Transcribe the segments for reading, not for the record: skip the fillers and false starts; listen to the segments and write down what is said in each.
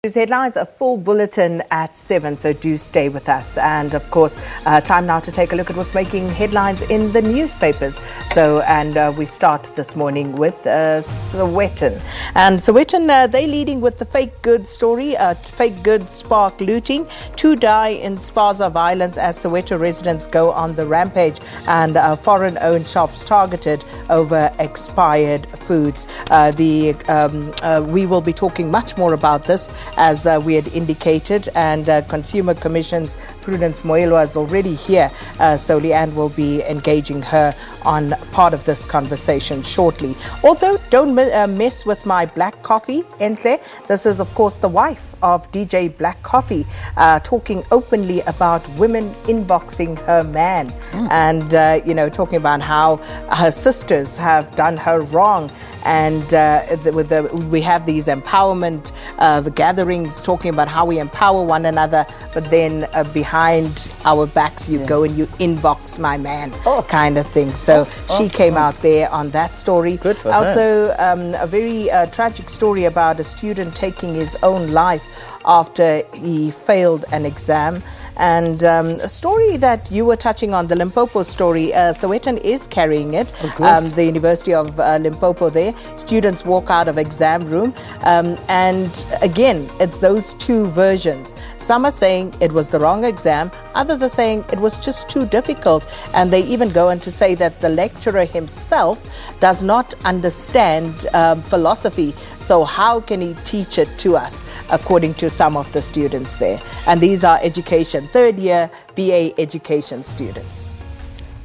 News headlines, a full bulletin at 7, so do stay with us. And of course, time now to take a look at what's making headlines in the newspapers. We start this morning with Sowetan. And Sowetan, they're leading with the fake goods story. Fake goods spark looting. 2 die in Spaza violence as Soweto residents go on the rampage. And foreign-owned shops targeted over expired foods. We will be talking much more about this, as we had indicated, and Consumer Commission's Prudence Moelwa is already here, so Leanne will be engaging her on part of this conversation shortly. Also, don't mess with my black coffee, Entle. This is, of course, the wife of DJ Black Coffee, talking openly about women inboxing her man, and talking about how her sisters have done her wrong. And we have these empowerment gatherings talking about how we empower one another, but then behind our backs you go and you inbox my man, kind of thing. So she came out there on that story. Good for also, a very tragic story about a student taking his own life after he failed an exam. And a story that you were touching on, the Limpopo story, Sowetan is carrying it. The University of Limpopo there. Students walk out of exam room. And again, it's those two versions. Some are saying it was the wrong exam. Others are saying it was just too difficult. And they even go on to say that the lecturer himself does not understand philosophy. So how can he teach it to us, according to some of the students there? And these are education, third-year BA education students.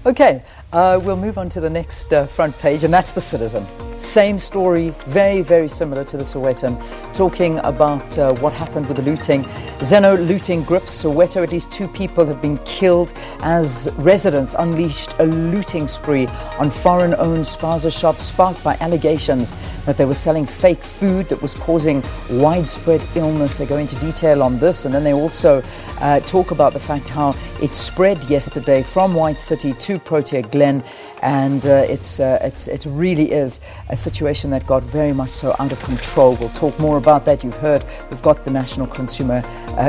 Okay, we'll move on to the next front page, and that's the Citizen. Same story, very, very similar to the Sowetan, talking about what happened with the looting. Zeno looting grips Soweto. At least 2 people have been killed as residents unleashed a looting spree on foreign-owned spaza shops, sparked by allegations that they were selling fake food that was causing widespread illness. They go into detail on this, and then they also talk about the fact how it spread yesterday from White City to Protea Glen, and it really is a situation that got very much so under control. We'll talk more about that. You've heard we've got the National Consumer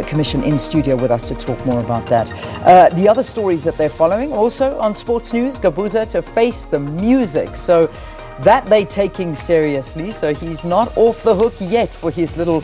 Commission in studio with us to talk more about that. The other stories that they're following also on Sports News, Gabuza to face the music. So that they're taking seriously, so he's not off the hook yet for his little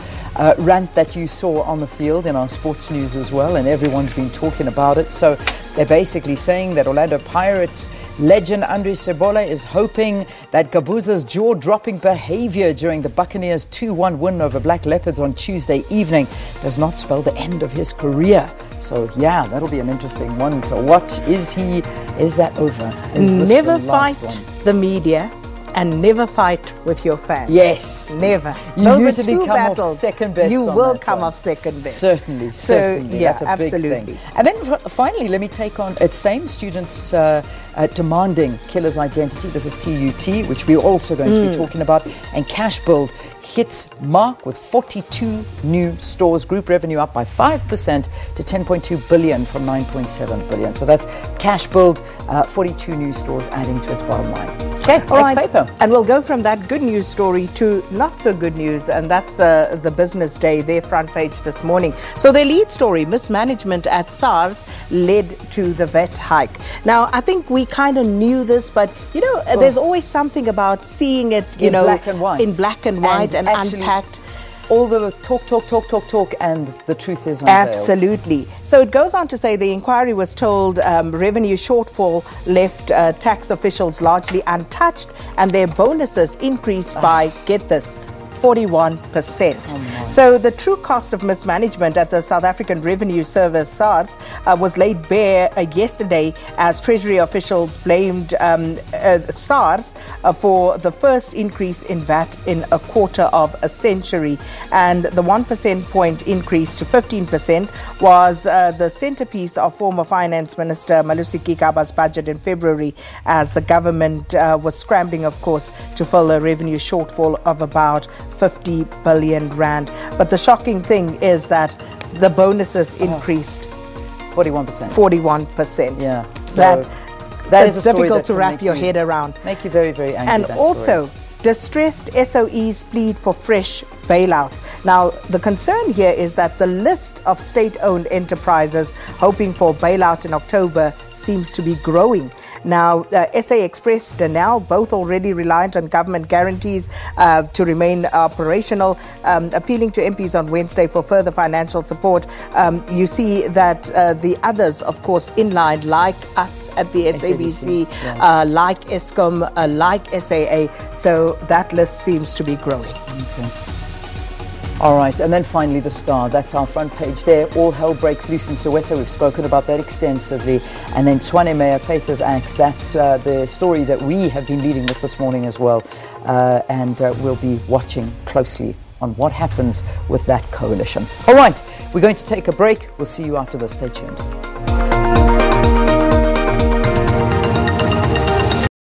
rant that you saw on the field in our Sports News as well, and everyone's been talking about it. So they're basically saying that Orlando Pirates legend Andre Sebola is hoping that Gabuza's jaw-dropping behavior during the Buccaneers' 2-1 win over Black Leopards on Tuesday evening does not spell the end of his career. So yeah, that'll be an interesting one to watch. Is that over? Is this Never the last fight one? the media and never fight with your fans. Yes. Never. You Those usually are 2 come battles. off second best. You will come one. off second best. Certainly. Yeah, that's a absolutely. big thing. And then finally, let me take on its same students demanding killer's identity. This is TUT, which we're also going to be talking about. And Cash Build hits mark with 42 new stores. Group revenue up by 5% to 10.2 billion from 9.7 billion. So that's Cash Build, 42 new stores adding to its bottom line. Okay, all right. Paper. And we'll go from that good news story to not so good news, and that's the Business Day, their front page this morning. So their lead story, mismanagement at SARS led to the VAT hike. Now, I think we kind of knew this, but there's always something about seeing it, in black and white and unpacked. All the talk, and the truth is unveiled. Absolutely. So it goes on to say the inquiry was told revenue shortfall left tax officials largely untouched, and their bonuses increased by, get this, 41%. So the true cost of mismanagement at the South African Revenue Service, SARS, was laid bare yesterday as Treasury officials blamed SARS for the first increase in VAT in a quarter of a century. And the 1% point increase to 15% was the centerpiece of former Finance Minister Malusi Gigab's budget in February, as the government was scrambling, of course, to fill a revenue shortfall of about 50 billion rand. But the shocking thing is that the bonuses increased 41%. 41%. Yeah. So that is a story difficult that to wrap your head around. Make you very, very angry. And also, Distressed SOEs plead for fresh bailouts. Now, the concern here is that the list of state-owned enterprises hoping for bailout in October seems to be growing. Now, SA Express, Danel, both already reliant on government guarantees to remain operational, appealing to MPs on Wednesday for further financial support. You see that the others, of course, in line, like us at the SABC, like Eskom, like SAA. So that list seems to be growing. Okay. All right, and then finally the Star. That's our front page there. All hell breaks loose in Soweto. We've spoken about that extensively. And then Tshwane Mayor faces axe. That's the story that we have been leading with this morning as well. And we'll be watching closely on what happens with that coalition. All right, we're going to take a break. We'll see you after this. Stay tuned.